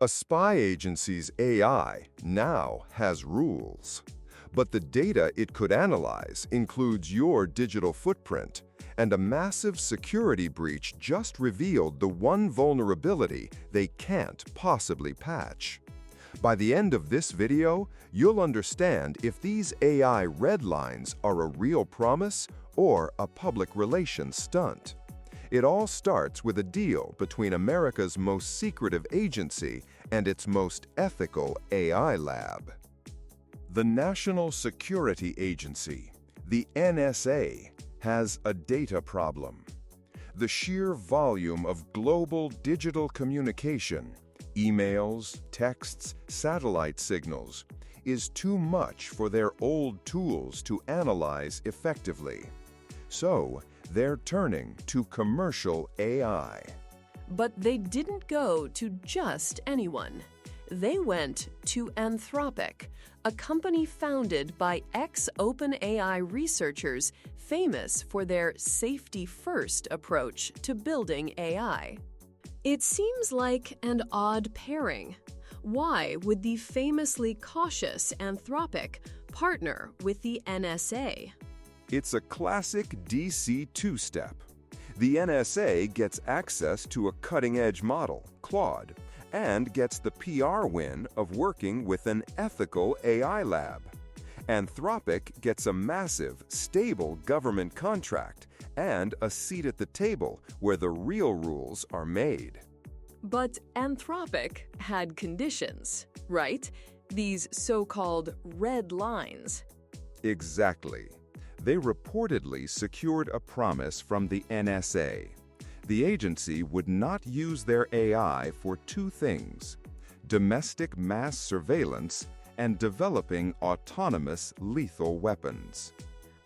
A spy agency's AI now has rules. But the data it could analyze includes your digital footprint, and a massive security breach just revealed the one vulnerability they can't possibly patch. By the end of this video, you'll understand if these AI red lines are a real promise or a public relations stunt. It all starts with a deal between America's most secretive agency and its most ethical AI lab. The National Security Agency, the NSA, has a data problem. The sheer volume of global digital communication, emails, texts, satellite signals, is too much for their old tools to analyze effectively. So, they're turning to commercial AI. But they didn't go to just anyone. They went to Anthropic, a company founded by ex-OpenAI researchers famous for their safety-first approach to building AI. It seems like an odd pairing. Why would the famously cautious Anthropic partner with the NSA? It's a classic DC two-step. The NSA gets access to a cutting-edge model, Claude, and gets the PR win of working with an ethical AI lab. Anthropic gets a massive, stable government contract and a seat at the table where the real rules are made. But Anthropic had conditions, right? These so-called red lines. Exactly. They reportedly secured a promise from the NSA. The agency would not use their AI for two things: domestic mass surveillance and developing autonomous lethal weapons.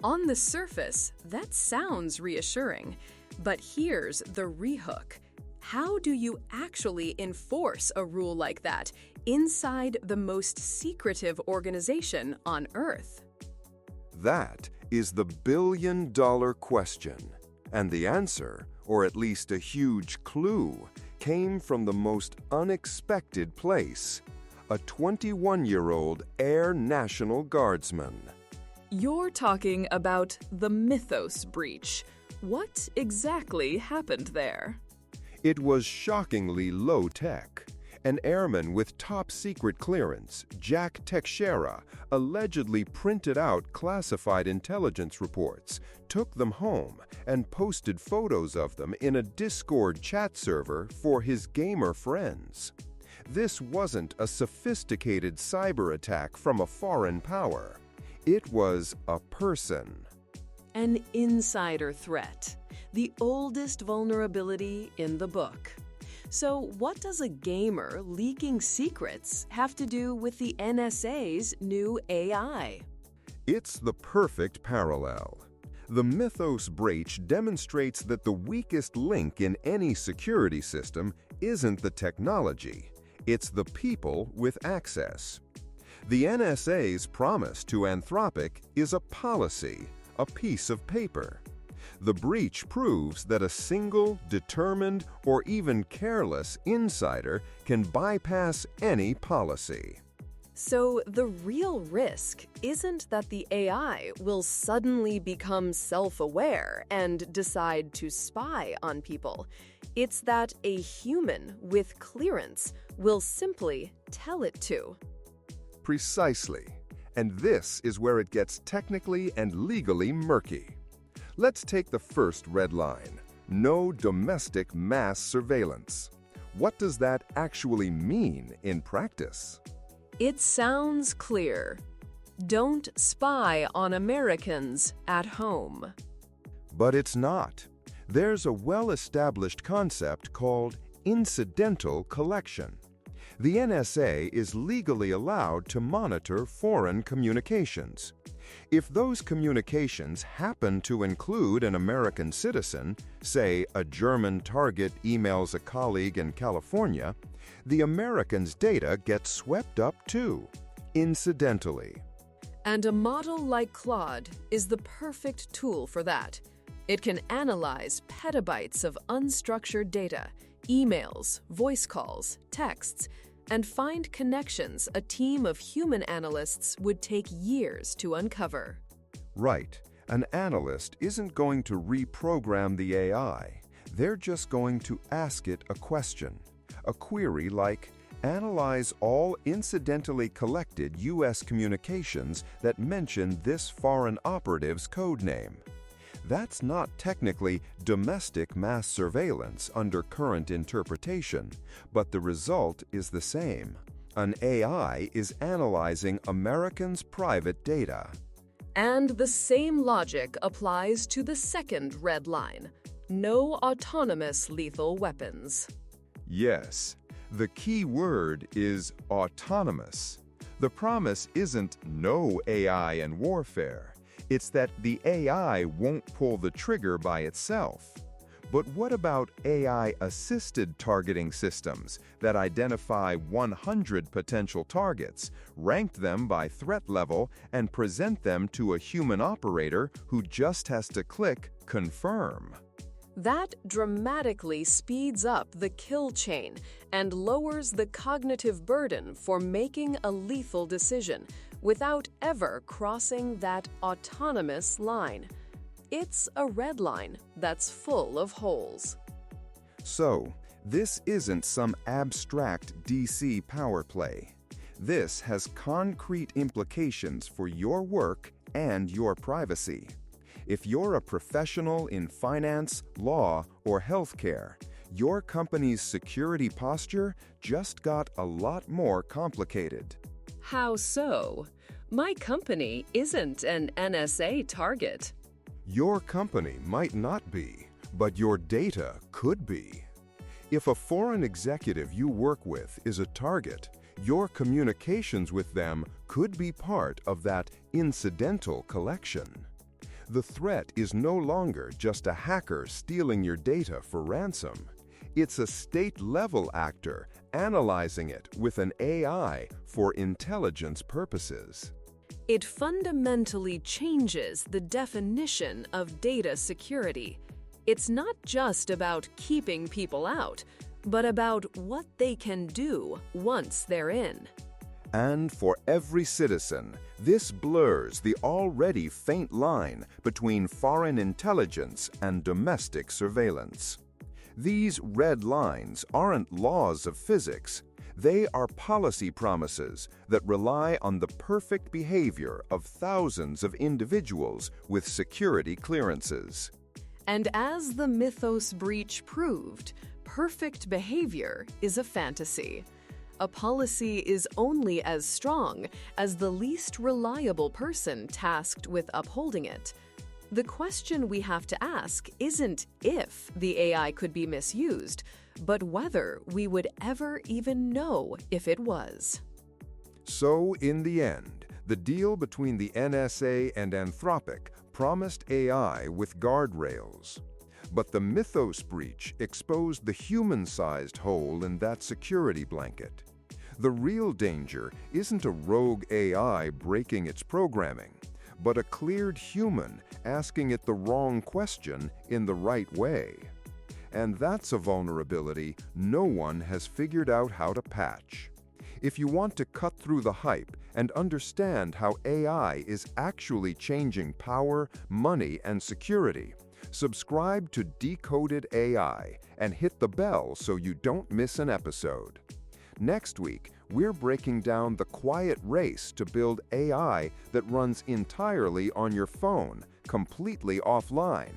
On the surface, that sounds reassuring. But here's the rehook. How do you actually enforce a rule like that inside the most secretive organization on Earth? That is the billion-dollar question. And the answer, or at least a huge clue, came from the most unexpected place: a 21-year-old Air National Guardsman. You're talking about the Mythos breach. What exactly happened there? It was shockingly low-tech. An airman with top-secret clearance, Jack Teixeira, allegedly printed out classified intelligence reports, took them home, and posted photos of them in a Discord chat server for his gamer friends. This wasn't a sophisticated cyber attack from a foreign power. It was a person. An insider threat, the oldest vulnerability in the book. So what does a gamer leaking secrets have to do with the NSA's new AI? It's the perfect parallel. The Mythos breach demonstrates that the weakest link in any security system isn't the technology, it's the people with access. The NSA's promise to Anthropic is a policy, a piece of paper. The breach proves that a single, determined, or even careless insider can bypass any policy. So the real risk isn't that the AI will suddenly become self-aware and decide to spy on people. It's that a human with clearance will simply tell it to. Precisely. And this is where it gets technically and legally murky. Let's take the first red line: no domestic mass surveillance. What does that actually mean in practice? It sounds clear. Don't spy on Americans at home. But it's not. There's a well-established concept called incidental collection. The NSA is legally allowed to monitor foreign communications. If those communications happen to include an American citizen, say a German target emails a colleague in California, the American's data gets swept up too, incidentally. And a model like Claude is the perfect tool for that. It can analyze petabytes of unstructured data, emails, voice calls, texts, and find connections a team of human analysts would take years to uncover. Right. An analyst isn't going to reprogram the AI. They're just going to ask it a question. A query like, analyze all incidentally collected U.S. communications that mention this foreign operative's code name. That's not technically domestic mass surveillance under current interpretation, but the result is the same. An AI is analyzing Americans' private data. And the same logic applies to the second red line: no autonomous lethal weapons. Yes, the key word is autonomous. The promise isn't no AI in warfare. It's that the AI won't pull the trigger by itself. But what about AI-assisted targeting systems that identify 100 potential targets, rank them by threat level, and present them to a human operator who just has to click confirm? That dramatically speeds up the kill chain and lowers the cognitive burden for making a lethal decision without ever crossing that autonomous line. It's a red line that's full of holes. So, this isn't some abstract DC power play. This has concrete implications for your work and your privacy. If you're a professional in finance, law, or healthcare, your company's security posture just got a lot more complicated. How so? My company isn't an NSA target. Your company might not be, but your data could be. If a foreign executive you work with is a target, your communications with them could be part of that incidental collection. The threat is no longer just a hacker stealing your data for ransom. It's a state-level actor analyzing it with an AI for intelligence purposes. It fundamentally changes the definition of data security. It's not just about keeping people out, but about what they can do once they're in. And for every citizen, this blurs the already faint line between foreign intelligence and domestic surveillance. These red lines aren't laws of physics. They are policy promises that rely on the perfect behavior of thousands of individuals with security clearances. And as the Mythos breach proved, perfect behavior is a fantasy. A policy is only as strong as the least reliable person tasked with upholding it. The question we have to ask isn't if the AI could be misused, but whether we would ever even know if it was. So, in the end, the deal between the NSA and Anthropic promised AI with guardrails. But the Mythos breach exposed the human-sized hole in that security blanket. The real danger isn't a rogue AI breaking its programming, but a cleared human asking it the wrong question in the right way. And that's a vulnerability no one has figured out how to patch. If you want to cut through the hype and understand how AI is actually changing power, money, and security, subscribe to Decoded AI and hit the bell so you don't miss an episode. Next week, we're breaking down the quiet race to build AI that runs entirely on your phone, completely offline.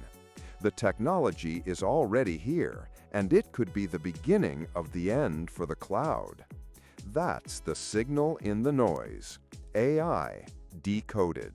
The technology is already here, and it could be the beginning of the end for the cloud. That's the signal in the noise. AI Decoded.